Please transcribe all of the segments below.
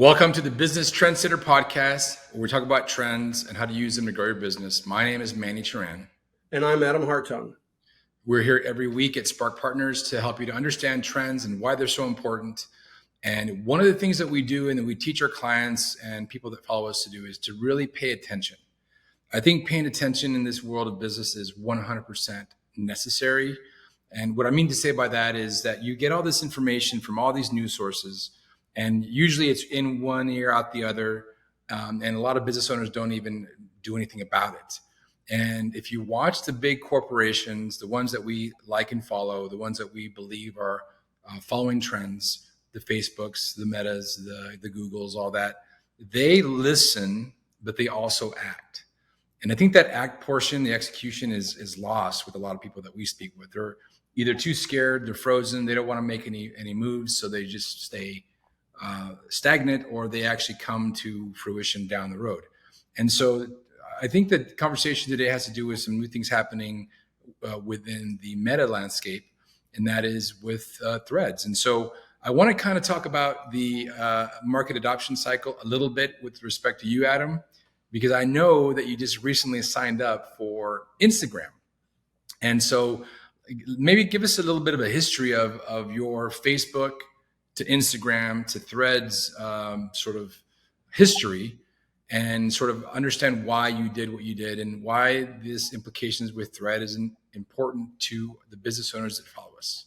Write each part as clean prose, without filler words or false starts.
Welcome to the Business Trendsetter podcast, where we talk about trends and how to use them to grow your business. My name is Manny Turan. And I'm Adam Hartung. We're here every week at Spark Partners to help you to understand trends and why they're so important. And one of the things that we do and that we teach our clients and people that follow us to do is to really pay attention. I think paying attention in this world of business is 100% necessary. And what I mean to say by that is that you get all this information from all these news sources, and usually it's in one ear, out the other. And a lot of business owners don't even do anything about it. And if you watch the big corporations, the ones that we like and follow, the ones that we believe are following trends, the Facebooks, the Metas, the Googles, all that, they listen, but they also act. And I think that act portion, the execution is lost with a lot of people that we speak with. They're either too scared, they're frozen, they don't want to make any moves, so they just stay stagnant, or they actually come to fruition down the road. And so I think that the conversation today has to do with some new things happening within the meta landscape, and that is with threads. And so I want to kind of talk about the market adoption cycle a little bit with respect to you, Adam, because I know that you just recently signed up for Instagram. And so maybe give us a little bit of a history of your Facebook to Instagram to threads sort of history, and sort of understand why you did what you did and why this implications with thread is important to the business owners that follow us.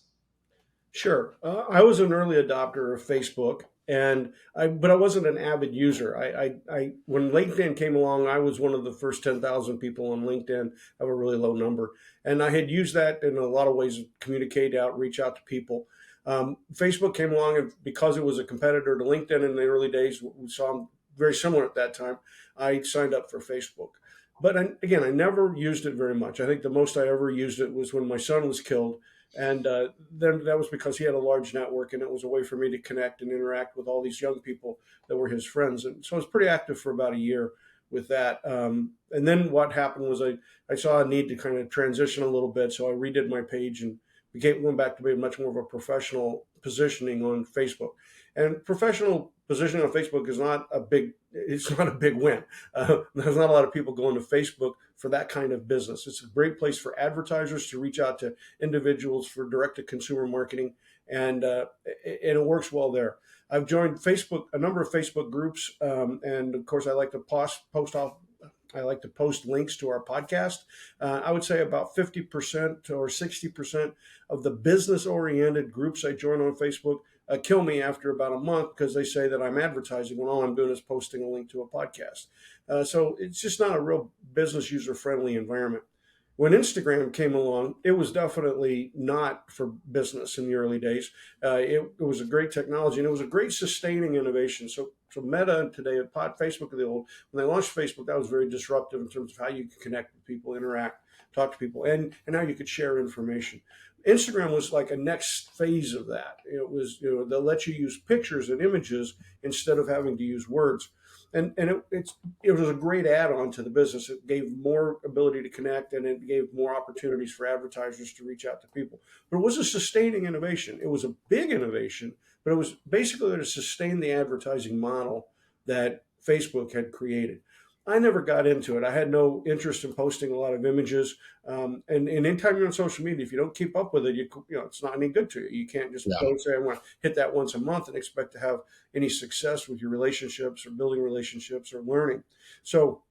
Sure. I was an early adopter of Facebook, but I wasn't an avid user. When LinkedIn came along, I was one of the first 10,000 people on LinkedIn. I have a really low number. And I had used that in a lot of ways to communicate out, reach out to people. Facebook came along, and because it was a competitor to LinkedIn in the early days, we saw them very similar at that time. I signed up for Facebook. But again, I never used it very much. I think the most I ever used it was when my son was killed. And then that was because he had a large network, and it was a way for me to connect and interact with all these young people that were his friends. And so I was pretty active for about a year with that. And then what happened was I saw a need to kind of transition a little bit. So I redid my page and went back to being much more of a professional positioning on Facebook. And professional positioning on Facebook is not a big win. There's not a lot of people going to Facebook for that kind of business. It's a great place for advertisers to reach out to individuals for direct-to-consumer marketing, and it works well there. I've joined a number of Facebook groups, and of course, I like to post links to our podcast. I would say about 50% or 60% of the business-oriented groups I join on Facebook kill me after about a month because they say that I'm advertising when all I'm doing is posting a link to a podcast. So it's just not a real business user-friendly environment. When Instagram came along, it was definitely not for business in the early days. It was a great technology, and it was a great sustaining innovation. So Meta today, Facebook of the old, when they launched Facebook, that was very disruptive in terms of how you could connect with people, interact, talk to people, and how you could share information. Instagram was like a next phase of that. It was, they'll let you use pictures and images instead of having to use words. And it was a great add-on to the business. It gave more ability to connect, and it gave more opportunities for advertisers to reach out to people. But it was a sustaining innovation. It was a big innovation, but it was basically to sustain the advertising model that Facebook had created. I never got into it. I had no interest in posting a lot of images. And anytime you're on social media, if you don't keep up with it, it's not any good to you. You can't just go and say, I want to hit that once a month and expect to have any success with your relationships or building relationships or learning. So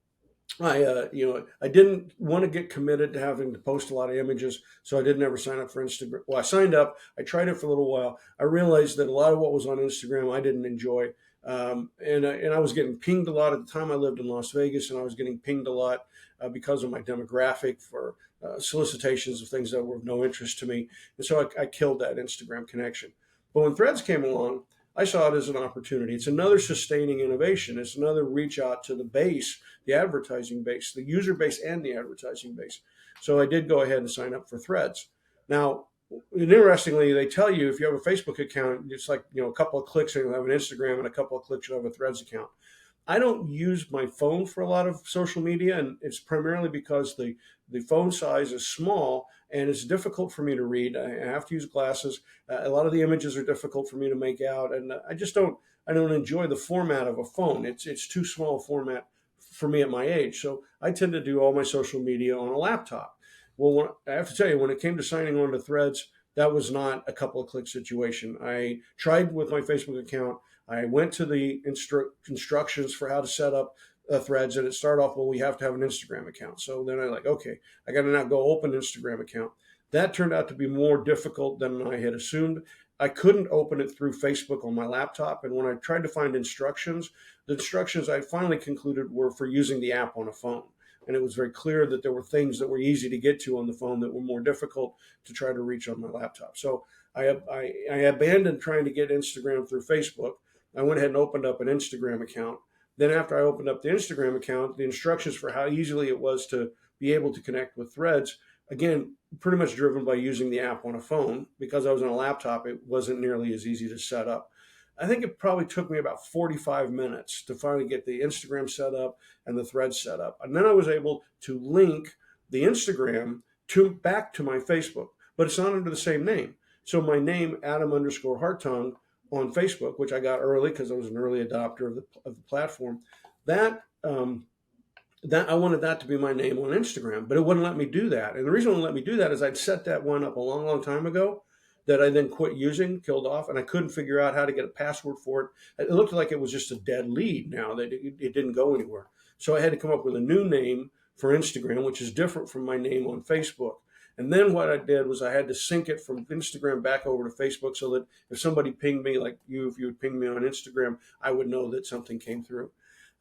I didn't want to get committed to having to post a lot of images, so I didn't ever sign up for Instagram. Well, I signed up. I tried it for a little while. I realized that a lot of what was on Instagram I didn't enjoy. And I was getting pinged a lot at the time. I lived in Las Vegas, and I was getting pinged a lot because of my demographic for solicitations of things that were of no interest to me. And so I killed that Instagram connection. But when Threads came along, I saw it as an opportunity. It's another sustaining innovation. It's another reach out to the base, the advertising base, the user base and the advertising base. So I did go ahead and sign up for Threads. Now, and interestingly, they tell you if you have a Facebook account, it's like, a couple of clicks and you'll have an Instagram, and a couple of clicks you'll have a Threads account. I don't use my phone for a lot of social media, and it's primarily because the phone size is small and it's difficult for me to read. I have to use glasses. A lot of the images are difficult for me to make out, and I I don't enjoy the format of a phone. It's too small a format for me at my age. So I tend to do all my social media on a laptop. Well, I have to tell you, when it came to signing on to Threads, that was not a couple of click situation. I tried with my Facebook account. I went to the instructions for how to set up Threads, and it started off, well, we have to have an Instagram account. So then I like, okay, I got to now go open an Instagram account. That turned out to be more difficult than I had assumed. I couldn't open it through Facebook on my laptop. And when I tried to find instructions, the instructions I finally concluded were for using the app on a phone. And it was very clear that there were things that were easy to get to on the phone that were more difficult to try to reach on my laptop. So I abandoned trying to get Instagram through Facebook. I went ahead and opened up an Instagram account. Then after I opened up the Instagram account, the instructions for how easily it was to be able to connect with Threads, again, pretty much driven by using the app on a phone. Because I was on a laptop, it wasn't nearly as easy to set up. I think it probably took me about 45 minutes to finally get the Instagram set up and the Threads set up. And then I was able to link the Instagram back to my Facebook, but it's not under the same name. So my name, Adam_Hartung, on Facebook, which I got early because I was an early adopter of the platform, that that I wanted that to be my name on Instagram, but it wouldn't let me do that. And the reason it wouldn't let me do that is I'd set that one up a long, long time ago that I then quit using, killed off, and I couldn't figure out how to get a password for it. It looked like it was just a dead lead now, that it didn't go anywhere. So I had to come up with a new name for Instagram, which is different from my name on Facebook. And then what I did was I had to sync it from Instagram back over to Facebook so that if somebody pinged me, like if you would ping me on Instagram, I would know that something came through.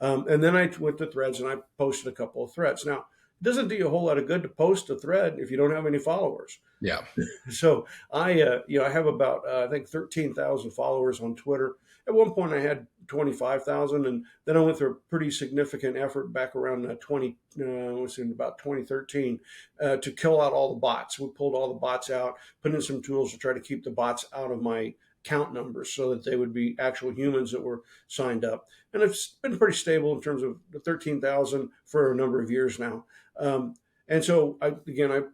And then I went to Threads and I posted a couple of threads. Now, it doesn't do you a whole lot of good to post a thread if you don't have any followers. Yeah. So I have about I think 13,000 followers on Twitter. At one point, I had 25,000, and then I went through a pretty significant effort back around about 2013 to kill out all the bots. We pulled all the bots out, put in some tools to try to keep the bots out of my count numbers so that they would be actual humans that were signed up. And it's been pretty stable in terms of the 13,000 for a number of years now. And so I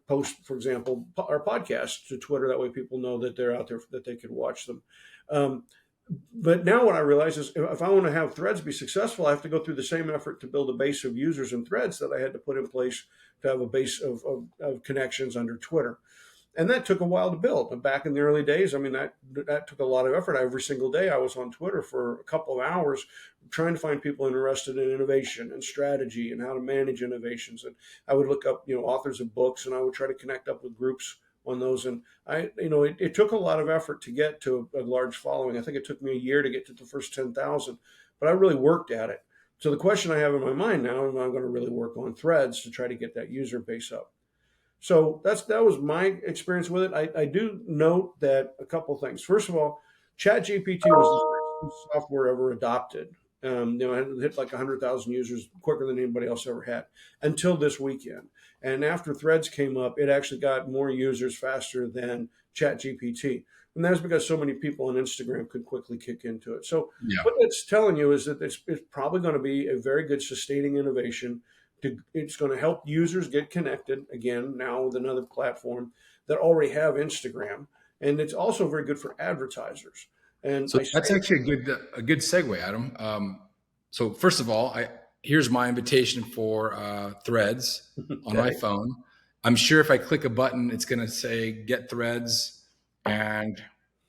post, for example, our podcast to Twitter. That way people know that they're out there, that they can watch them. But now what I realize is if I want to have Threads be successful, I have to go through the same effort to build a base of users in Threads that I had to put in place to have a base of connections under Twitter. And that took a while to build. And back in the early days, I mean, that took a lot of effort. Every single day I was on Twitter for a couple of hours trying to find people interested in innovation and strategy and how to manage innovations. And I would look up, authors of books, and I would try to connect up with groups on those. And it took a lot of effort to get to a large following. I think it took me a year to get to the first 10,000, but I really worked at it. So the question I have in my mind now, am I going to really work on Threads to try to get that user base up? So that was my experience with it. I do note that a couple of things. First of all, ChatGPT was the first software ever adopted. It hit like 100,000 users quicker than anybody else ever had until this weekend. And after Threads came up, it actually got more users faster than ChatGPT. And that's because so many people on Instagram could quickly kick into it. So what that's telling you is that it's probably going to be a very good sustaining innovation. It's going to help users get connected again now with another platform that already have Instagram, and it's also very good for advertisers. And so that's actually a good segue, Adam. So first of all, here's my invitation for Threads on my phone. I'm sure if I click a button, it's going to say get Threads, and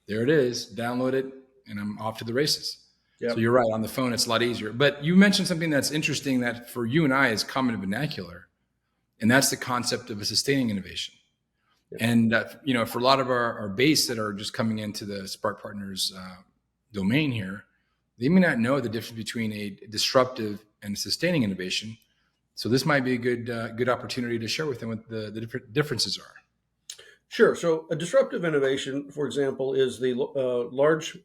there it is. Download it, and I'm off to the races. Yep. So you're right, on the phone, it's a lot easier. But you mentioned something that's interesting that for you and I is common vernacular, and that's the concept of a sustaining innovation. Yep. And, for a lot of our base that are just coming into the Spark Partners domain here, they may not know the difference between a disruptive and a sustaining innovation. So this might be a good opportunity to share with them what the different differences are. Sure. So a disruptive innovation, for example, is the large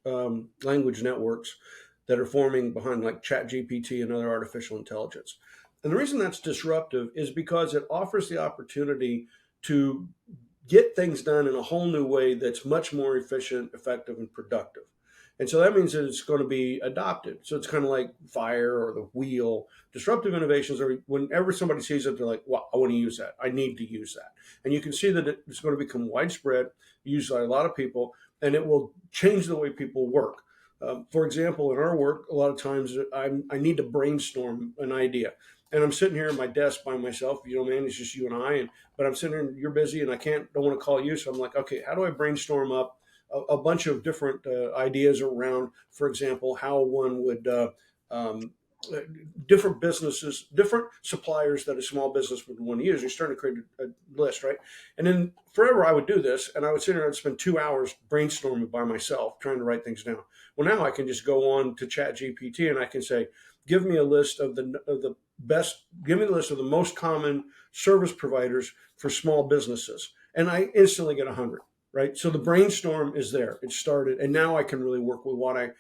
language networks that are forming behind like ChatGPT and other artificial intelligence. And the reason that's disruptive is because it offers the opportunity to get things done in a whole new way that's much more efficient, effective, and productive. And so that means that it's going to be adopted. So it's kind of like fire or the wheel. Disruptive innovations are whenever somebody sees it, they're like, well, I want to use that. I need to use that. And you can see that it's going to become widespread, used by a lot of people, and it will change the way people work. For example, in our work, a lot of times I need to brainstorm an idea. And I'm sitting here at my desk by myself, man, it's just you and I. But I'm sitting here and you're busy and don't want to call you. So I'm like, okay, how do I brainstorm up a bunch of different ideas around, for example, how one would um, different businesses, different suppliers that a small business would want to use. You're starting to create a list, right? And then forever I would do this, and I would sit there and spend 2 hours brainstorming by myself, trying to write things down. Well, now I can just go on to ChatGPT and I can say, give me a list of the best, give me the list of the most common service providers for small businesses, and I instantly get 100. Right, so the brainstorm is there; it started, and now I can really work with what I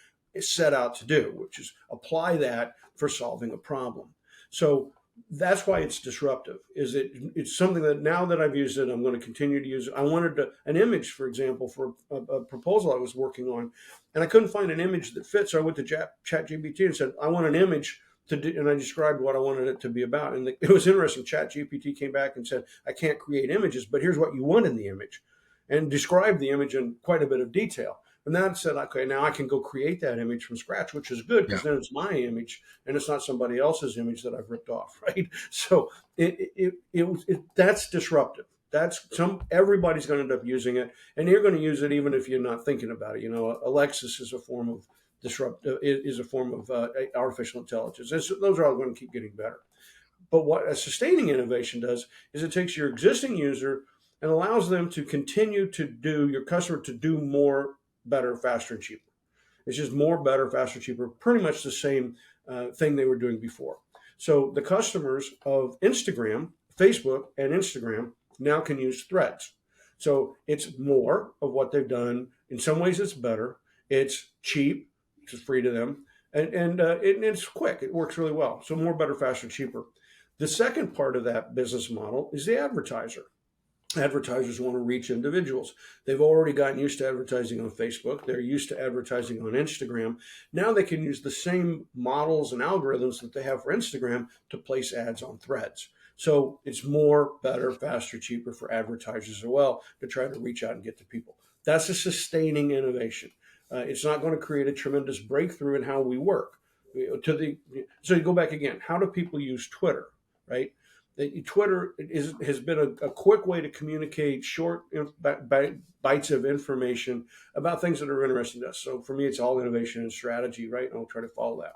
set out to do, which is apply that for solving a problem. So that's why it's disruptive. It's something that now that I've used it, I'm going to continue to use it. I wanted an image, for example, for a proposal I was working on, and I couldn't find an image that fit. So I went to ChatGPT and said, I want an image to do, and I described what I wanted it to be about. And it was interesting. ChatGPT came back and said, I can't create images, but here's what you want in the image, and described the image in quite a bit of detail. And that said, okay, now I can go create that image from scratch, which is good Yeah. because then it's my image and it's not somebody else's image that I've ripped off, right? So that's disruptive. Everybody's going to end up using it, and you're going to use it even if you're not thinking about it. Alexis is a form of disruptive, is a form of artificial intelligence. Those are all going to keep getting better. But what a sustaining innovation does is it takes your existing user and allows them to continue to do your customer to do more, better, faster, and cheaper. It's just more, better, faster, cheaper, pretty much the same thing they were doing before. So the customers of Instagram, Facebook, and Instagram now can use threads. So it's more of what they've done. In some ways, it's better. It's cheap, which is free to them, and it's quick. It works really well. So more, better, faster, cheaper. The second part of that business model is the advertiser. Advertisers want to reach individuals. They've already gotten used to advertising on Facebook. They're used to advertising on Instagram. Now they can use the same models and algorithms that they have for Instagram to place ads on threads. So it's more, better, faster, cheaper for advertisers as well to try to reach out and get to people. That's a sustaining innovation. It's not going to create a tremendous breakthrough in how we work. So you go back again. How do people use Twitter, right? Twitter has been a quick way to communicate short bites of information about things that are interesting to us. So for me, it's all innovation and strategy, right? And I'll try to follow that.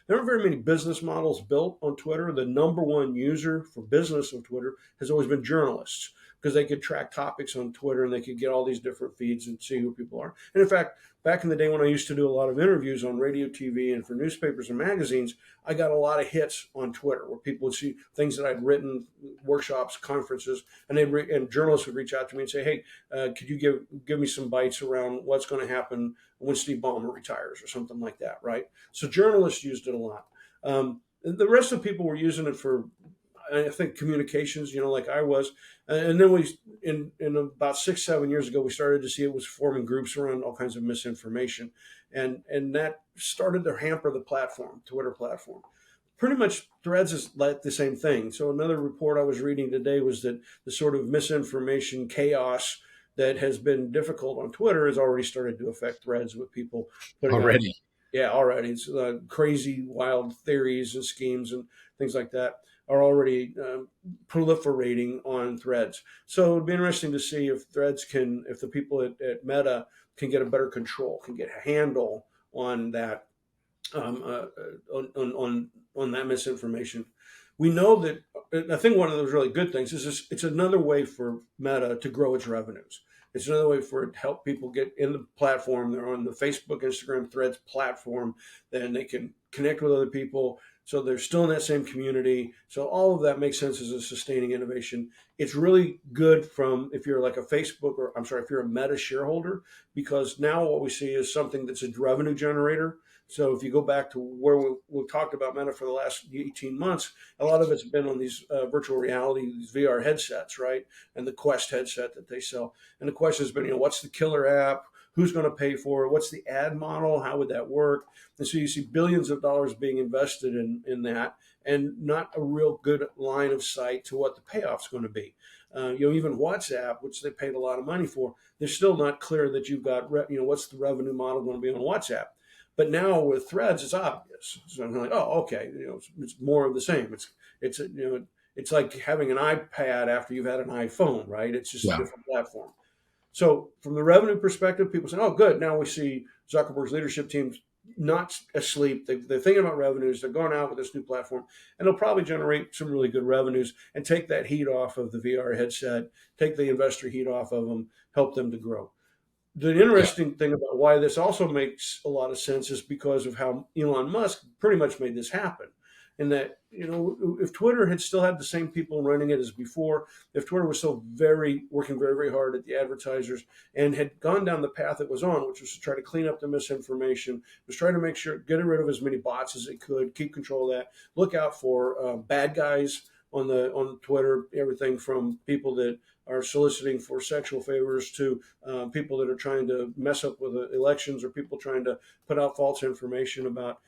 There aren't very many business models built on Twitter. The number one user for business of Twitter has always been journalists because they could track topics on Twitter and they could get all these different feeds and see who people are. And in fact, back in the day when I used to do a lot of interviews on radio, TV, and for newspapers and magazines, I got a lot of hits on Twitter where people would see things that I'd written, workshops, conferences, and journalists would reach out to me and say, "Hey, could you give me some bites around what's going to happen when Steve Ballmer retires or something like that?" Right. So journalists used it a lot. The rest of the people were using it for, I think, communications, like I was. And then in about 6, 7 years ago, we started to see it was forming groups around all kinds of misinformation. And that started to hamper the platform, Twitter platform. Pretty much Threads is like the same thing. So another report I was reading today was that the sort of misinformation chaos that has been difficult on Twitter has already started to affect Threads with people putting out. Already. Yeah, already. It's crazy, wild theories and schemes and things like that are already proliferating on Threads. So it'd be interesting to see if if the people at Meta can get a better control, can get a handle on that, on that misinformation. We know that I think one of those really good things is it's another way for Meta to grow its revenues. It's another way for it to help people get in the platform. They're on the Facebook, Instagram, Threads platform. Then they can connect with other people. So they're still in that same community. So all of that makes sense as a sustaining innovation. It's really good if you're like a Facebook if you're a Meta shareholder, because now what we see is something that's a revenue generator. So if you go back to where we've talked about Meta for the last 18 months, a lot of it's been on these virtual reality, these VR headsets, right? And the Quest headset that they sell. And the question has been, what's the killer app? Who's going to pay for it? What's the ad model? How would that work? And so you see billions of dollars being invested in that, and not a real good line of sight to what the payoff's going to be. Even WhatsApp, which they paid a lot of money for, they're still not clear that you've got, what's the revenue model going to be on WhatsApp? But now with Threads, it's obvious. So I'm like, oh, okay, it's more of the same. It's like having an iPad after you've had an iPhone, right? It's just a Yeah. different platform. So from the revenue perspective, people say, "Oh, good. Now we see Zuckerberg's leadership team's not asleep. They're thinking about revenues. They're going out with this new platform, and they'll probably generate some really good revenues and take that heat off of the VR headset, take the investor heat off of them, help them to grow." The Yeah. interesting thing about why this also makes a lot of sense is because of how Elon Musk pretty much made this happen. And that, if Twitter had still had the same people running it as before, if Twitter was still working very, very hard at the advertisers and had gone down the path it was on, which was to try to clean up the misinformation, was trying to make sure, get rid of as many bots as it could, keep control of that, look out for bad guys on Twitter, everything from people that are soliciting for sexual favors to people that are trying to mess up with elections or people trying to put out false information about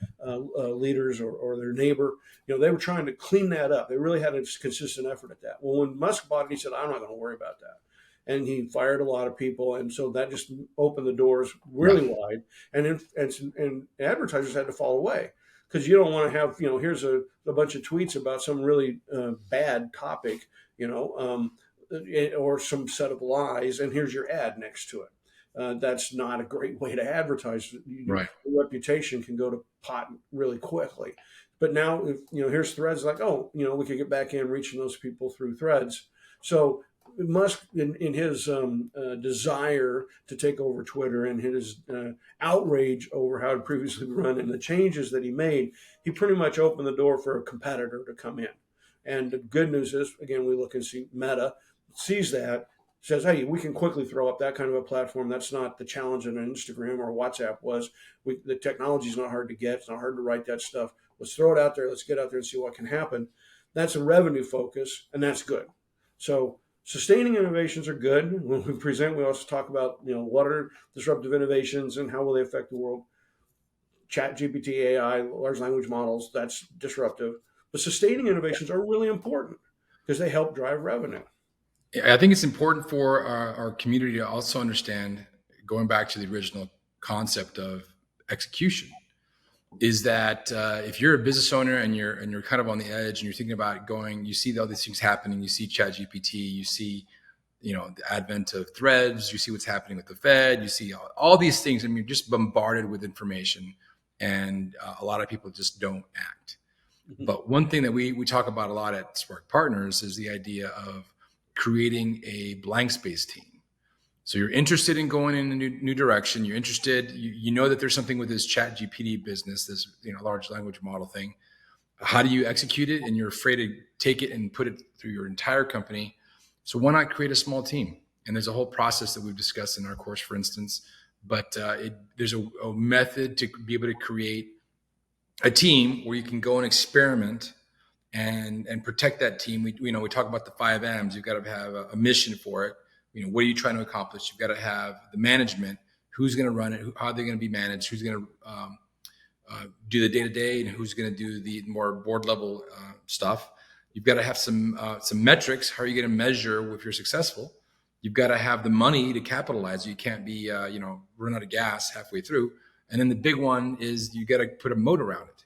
leaders or their neighbor. They were trying to clean that up. They really had a consistent effort at that. Well, when Musk bought it, he said, "I'm not going to worry about that." And he fired a lot of people, and so that just opened the doors Yeah. really wide. And advertisers had to fall away because you don't want to have here's a bunch of tweets about some really bad topic, or some set of lies, and here's your ad next to it. That's not a great way to advertise. Your Right. reputation can go to pot really quickly. But now, if here's Threads, like, oh, we could get back in reaching those people through Threads. So Musk, in his desire to take over Twitter and his outrage over how it previously run and the changes that he made, he pretty much opened the door for a competitor to come in. And the good news is, again, we look and see Meta sees that, says, hey, we can quickly throw up that kind of a platform. That's not the challenge in an Instagram or WhatsApp was. The technology is not hard to get. It's not hard to write that stuff. Let's throw it out there. Let's get out there and see what can happen. That's a revenue focus, and that's good. So sustaining innovations are good. When we present, we also talk about, what are disruptive innovations and how will they affect the world. ChatGPT, AI, large language models, that's disruptive. But sustaining innovations are really important because they help drive revenue. I think it's important for our community to also understand, going back to the original concept of execution, is that if you're a business owner and you're kind of on the edge and you're thinking about going, you see all these things happening, you see ChatGPT, you see the advent of threads, you see what's happening with the Fed, you see all these things. I mean, you're just bombarded with information, and a lot of people just don't act. Mhm. But one thing that we talk about a lot at Spark Partners is the idea of creating a blank space team. So you're interested in going in a new direction. You're interested. You know that there's something with this Chat GPT business, this large language model thing. How do you execute it? And you're afraid to take it and put it through your entire company. So why not create a small team? And there's a whole process that we've discussed in our course, for instance. But there's a method to be able to create a team where you can go and experiment and protect that team. We talk about the 5 M's. You've got to have a mission for it. What are you trying to accomplish? You've got to have the management. Who's going to run it? How are they going to be managed? Who's going to do the day to day, and who's going to do the more board level stuff? You've got to have some metrics. How are you going to measure if you're successful? You've got to have the money to capitalize. You can't be run out of gas halfway through. And then the big one is you got to put a moat around it.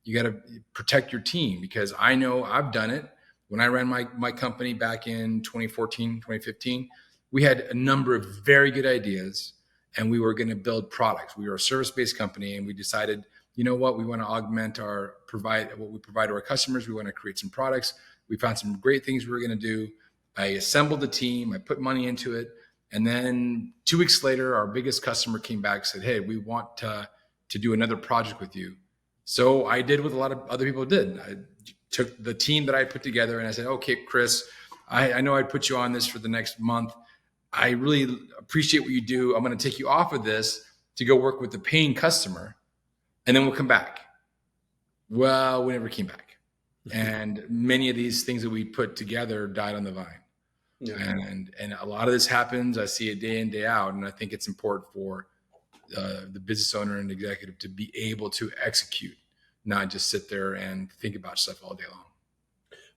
You got to protect your team, because I know I've done it. When I ran my company back in 2014, 2015, we had a number of very good ideas, and we were going to build products. We were a service-based company, and we decided, you know what, we want to augment what we provide to our customers. We want to create some products. We found some great things we were going to do. I assembled the team. I put money into it. And then 2 weeks later, our biggest customer came back and said, hey, we want to do another project with you. So I did what a lot of other people did. I took the team that I put together and I said, okay, Chris, I know I'd put you on this for the next month. I really appreciate what you do. I'm going to take you off of this to go work with the paying customer, and then we'll come back. Well, we never came back. And many of these things that we put together died on the vine. Yeah. And a lot of this happens. I see it day in, day out. And I think it's important for the business owner and executive to be able to execute, not just sit there and think about stuff all day long.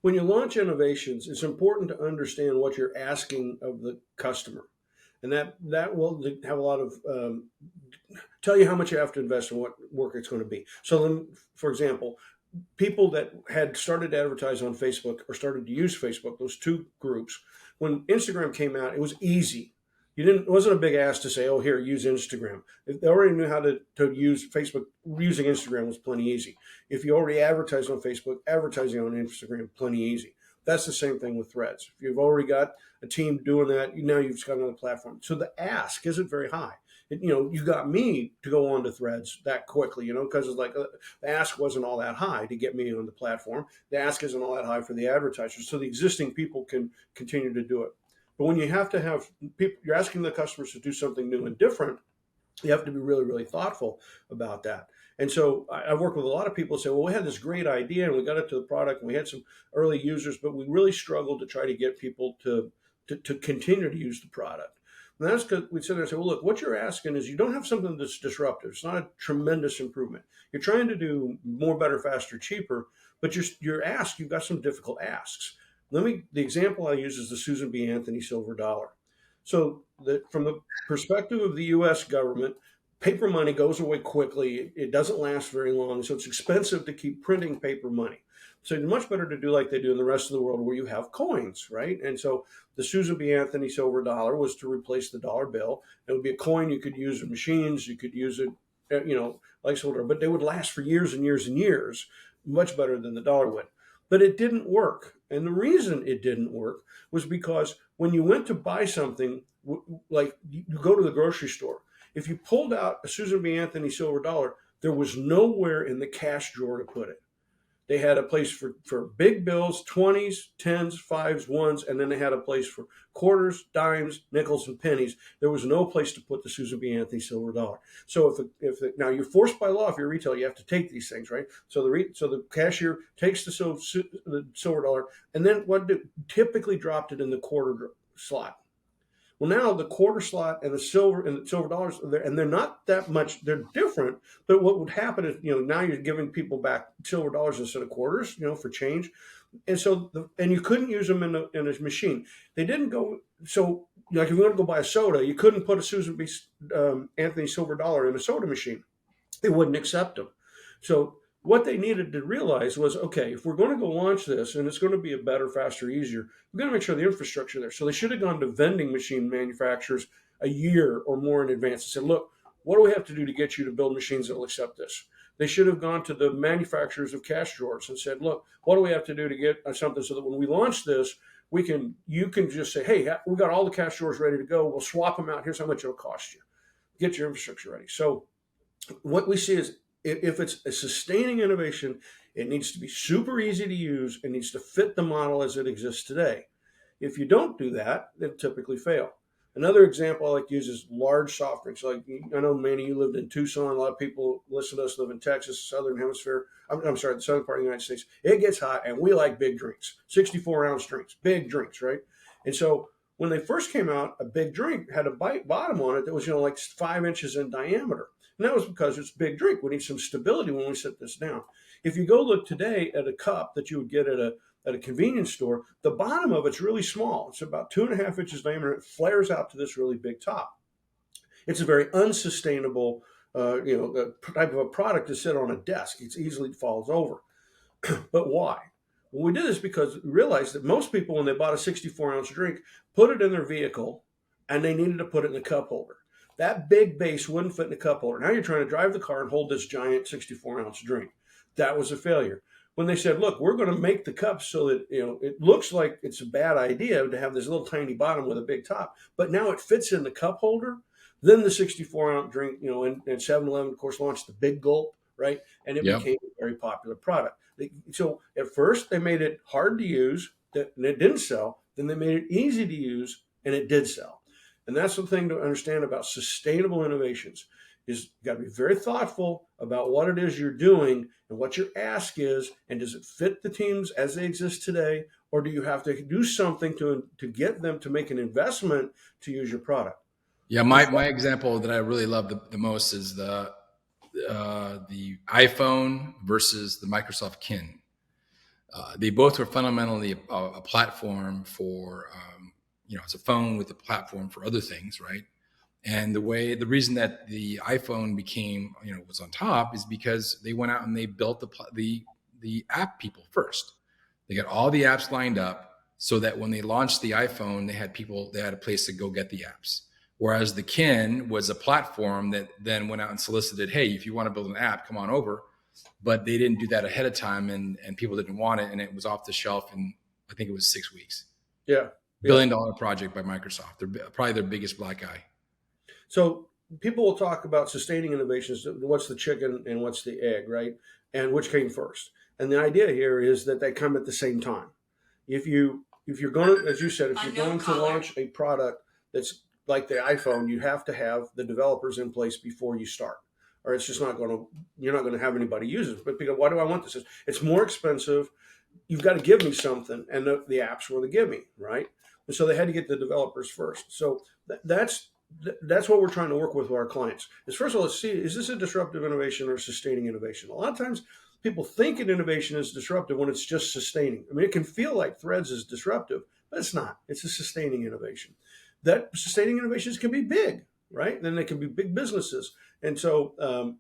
When you launch innovations, it's important to understand what you're asking of the customer, and that will have a lot of tell you how much you have to invest and what work it's going to be. So then, for example, people that had started to advertise on Facebook or started to use Facebook, those two groups, when Instagram came out, it was easy. It wasn't a big ask to say, oh, here, use Instagram. If they already knew how to use Facebook, using Instagram was plenty easy. If you already advertised on Facebook, advertising on Instagram, plenty easy. That's the same thing with Threads. If you've already got a team doing that, now you've just got another platform. So the ask isn't very high. You got me to go on to Threads that quickly, because it's like the ask wasn't all that high to get me on the platform. The ask isn't all that high for the advertisers. So the existing people can continue to do it. But when you have to have people, you're asking the customers to do something new and different, you have to be really, really thoughtful about that. And so I've worked with a lot of people who say, well, we had this great idea and we got it to the product and we had some early users, but we really struggled to try to get people to continue to use the product. And that's because we sit there and say, well, look, what you're asking is you don't have something that's disruptive. It's not a tremendous improvement. You're trying to do more, better, faster, cheaper, but you've got some difficult asks. The example I use is the Susan B. Anthony silver dollar. So from the perspective of the U.S. government, paper money goes away quickly. It doesn't last very long. So it's expensive to keep printing paper money. So it's much better to do like they do in the rest of the world where you have coins, right? And so the Susan B. Anthony silver dollar was to replace the dollar bill. It would be a coin you could use in machines. You could use it, like silver, but they would last for years and years and years, much better than the dollar would. But it didn't work. And the reason it didn't work was because when you went to buy something, like you go to the grocery store, if you pulled out a Susan B. Anthony silver dollar, there was nowhere in the cash drawer to put it. They had a place for big bills, 20s, 10s, 5s, 1s, and then they had a place for quarters, dimes, nickels, and pennies. There was no place to put the Susan B. Anthony silver dollar. So now you're forced by law, if you're a retailer, you have to take these things, right? So the cashier takes the silver dollar, and then typically dropped it in the quarter slot. Well, now the quarter slot and the silver dollars are there, and they're not that much. They're different, but what would happen is, now you're giving people back silver dollars instead of quarters, for change, and so and you couldn't use them in a machine. They didn't go so like if you want to go buy a soda, you couldn't put a Susan B. Anthony silver dollar in a soda machine. They wouldn't accept them. So what they needed to realize was, okay, if we're going to go launch this and it's going to be a better, faster, easier, we've got to make sure the infrastructure there. So they should have gone to vending machine manufacturers a year or more in advance and said, look, what do we have to do to get you to build machines that will accept this? They should have gone to the manufacturers of cash drawers and said, look, what do we have to do to get something so that when we launch this, you can just say, hey, we've got all the cash drawers ready to go. We'll swap them out. Here's how much it'll cost you. Get your infrastructure ready. So what we see is, if it's a sustaining innovation, it needs to be super easy to use. It needs to fit the model as it exists today. If you don't do that, they typically fail. Another example I like to use is large soft drinks. Like, I know, Manny, you lived in Tucson. A lot of people listen to us live in Texas, Southern Hemisphere. I'm sorry, the southern part of the United States. It gets hot, and we like big drinks, 64-ounce drinks, big drinks, right? And so when they first came out, a big drink had a bottom on it that was, like 5 inches in diameter. And that was because it's a big drink. We need some stability when we set this down. If you go look today at a cup that you would get at a convenience store, the bottom of it's really small. It's about 2.5 inches diameter. It flares out to this really big top. It's a very unsustainable, type of a product to sit on a desk. It easily falls over. But why? Well, we did this because we realized that most people, when they bought a 64-ounce drink, put it in their vehicle, and they needed to put it in the cup holder. That big base wouldn't fit in the cup holder. Now you're trying to drive the car and hold this giant 64-ounce drink. That was a failure. When they said, look, we're going to make the cups so that, it looks like it's a bad idea to have this little tiny bottom with a big top, but now it fits in the cup holder, then the 64-ounce drink, and 7-Eleven, of course, launched the Big Gulp, right? And it became a very popular product. So at first they made it hard to use and it didn't sell. Then they made it easy to use and it did sell. And that's the thing to understand about sustainable innovations is you got to be very thoughtful about what it is you're doing and what your ask is, and does it fit the teams as they exist today, or do you have to do something to get them to make an investment to use your product? Yeah, my example that I really love the most is the iPhone versus the Microsoft Kin. They both were fundamentally a platform for, it's a phone with a platform for other things, right? And the reason that the iPhone became, was on top is because they went out and they built the app people first. They got all the apps lined up so that when they launched the iPhone, they had a place to go get the apps. Whereas the Kin was a platform that then went out and solicited, hey, if you want to build an app, come on over. But they didn't do that ahead of time, and people didn't want it, and it was off the shelf in, I think it was 6 weeks. Yeah. $1 billion project by Microsoft. They're probably their biggest black eye. So people will talk about sustaining innovations. What's the chicken and what's the egg, right? And which came first? And the idea here is that they come at the same time. If you're going to, as you said, if you're going to launch a product that's like the iPhone, you have to have the developers in place before you start, or it's just not going to. You're not going to have anybody use it. But because why do I want this? It's more expensive. You've got to give me something, and the apps were the gimme, right? And so they had to get the developers first. So that's what we're trying to work with our clients. Is first of all, let's see, is this a disruptive innovation or sustaining innovation? A lot of times people think an innovation is disruptive when it's just sustaining. I mean, it can feel like Threads is disruptive, but it's not. It's a sustaining innovation. That sustaining innovations can be big, right? Then they can be big businesses. And so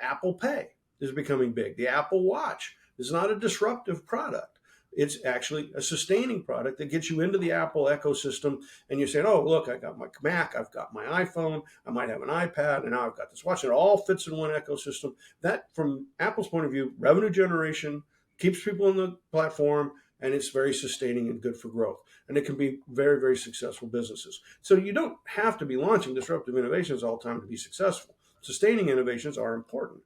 Apple Pay is becoming big. The Apple Watch is not a disruptive product. It's actually a sustaining product that gets you into the Apple ecosystem. And you're saying, oh, look, I got my Mac, I've got my iPhone, I might have an iPad, and now I've got this watch. And it all fits in one ecosystem. That, from Apple's point of view, revenue generation, keeps people on the platform, and it's very sustaining and good for growth. And it can be very, very successful businesses. So you don't have to be launching disruptive innovations all the time to be successful. Sustaining innovations are important.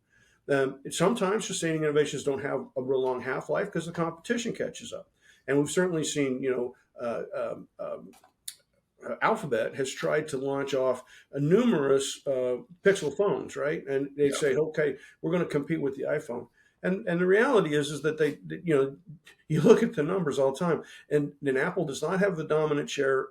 Sometimes sustaining innovations don't have a real long half-life because the competition catches up. And we've certainly seen, Alphabet has tried to launch off numerous Pixel phones, right? And they say, okay, we're going to compete with the iPhone. And the reality is that you look at the numbers all the time, and Apple does not have the dominant share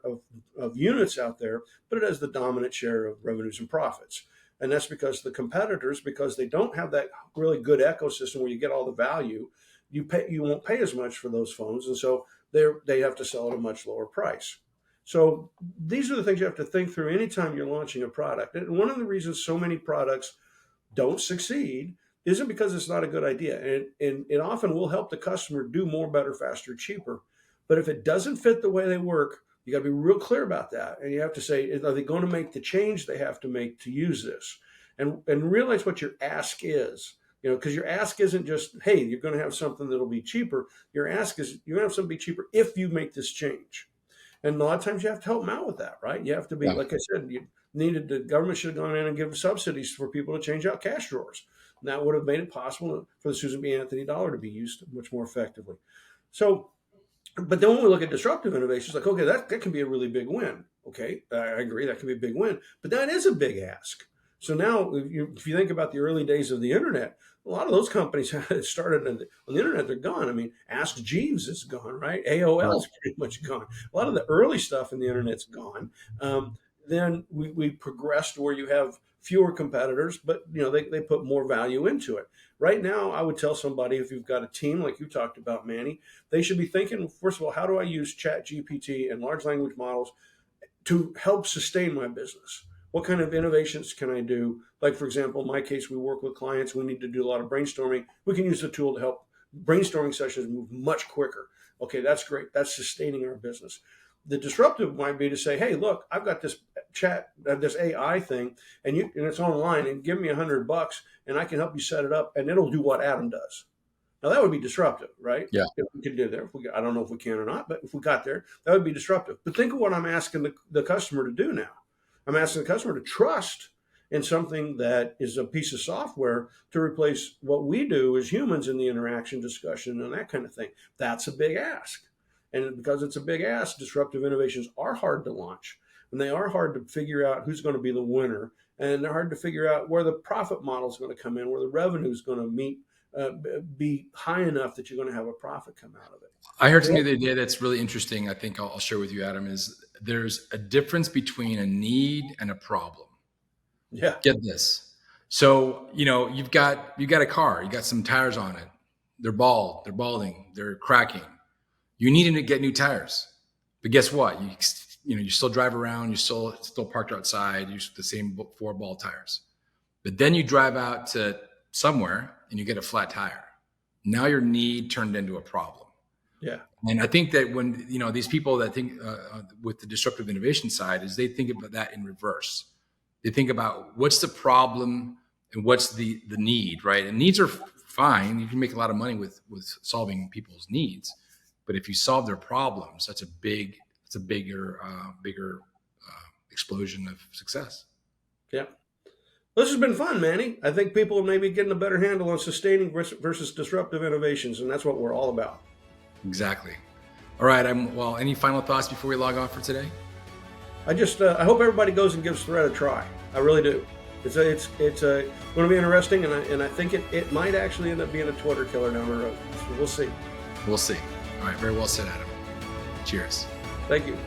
of units out there, but it has the dominant share of revenues and profits. And that's because the competitors, because they don't have that really good ecosystem where you get all the value, you won't pay as much for those phones, and so they have to sell at a much lower price. So these are the things you have to think through anytime you're launching a product. And one of the reasons so many products don't succeed isn't because it's not a good idea, and it often will help the customer do more, better, faster, cheaper. But if it doesn't fit the way they work, you got to be real clear about that. And you have to say, are they going to make the change they have to make to use this? And realize what your ask is, because your ask isn't just, hey, you're going to have something that'll be cheaper. Your ask is you're going to have something be cheaper if you make this change. And a lot of times you have to help them out with that, right? You have to be, like I said, the government should have gone in and given subsidies for people to change out cash drawers. And that would have made it possible for the Susan B. Anthony dollar to be used much more effectively. So, but then when we look at disruptive innovations, like, okay, that can be a really big win. Okay, I agree, that can be a big win, but that is a big ask. So now, if you think about the early days of the internet, a lot of those companies that started on the internet, they're gone. I mean, Ask Jeeves is gone, right? AOL is pretty much gone. A lot of the early stuff in the internet's gone. Then we progressed where you have fewer competitors, but they put more value into it. Right now, I would tell somebody, if you've got a team like you talked about, Manny, they should be thinking, first of all, how do I use ChatGPT and large language models to help sustain my business? What kind of innovations can I do? Like, for example, in my case, we work with clients. We need to do a lot of brainstorming. We can use the tool to help brainstorming sessions move much quicker. Okay, that's great. That's sustaining our business. The disruptive might be to say, hey, look, I've got this this AI thing, and it's online, and give me $100, and I can help you set it up, and it'll do what Adam does. Now that would be disruptive, right? Yeah. If we could do there, I don't know if we can or not, but if we got there, that would be disruptive. But think of what I'm asking the customer to do now. I'm asking the customer to trust in something that is a piece of software to replace what we do as humans in the interaction, discussion, and that kind of thing. That's a big ask. And because it's a big ask, disruptive innovations are hard to launch. And they are hard to figure out who's going to be the winner. And they're hard to figure out where the profit model is going to come in, where the revenue is going to be high enough that you're going to have a profit come out of it. I heard something the other day that's really interesting. I think I'll share with you, Adam, is there's a difference between a need and a problem. Yeah. Get this. So, you've got a car, you got some tires on it. They're balding, they're cracking. You need to get new tires. But guess what? you still drive around, you still parked outside, you use the same 4 ball tires. But then you drive out to somewhere and you get a flat tire. Now your need turned into a problem. Yeah. And I think that when, these people that think with the disruptive innovation side is they think about that in reverse. They think about what's the problem and what's the need, right? And needs are fine. You can make a lot of money with solving people's needs. But if you solve their problems, that's a bigger explosion of success. Yeah. This has been fun, Manny. I think people are maybe getting a better handle on sustaining versus disruptive innovations, and that's what we're all about. Exactly. All right. Any final thoughts before we log off for today? I hope everybody goes and gives Thread a try. I really do. It's going to be interesting, and I think it might actually end up being a Twitter killer down the road. So we'll see. We'll see. All right. Very well said, Adam. Cheers. Thank you.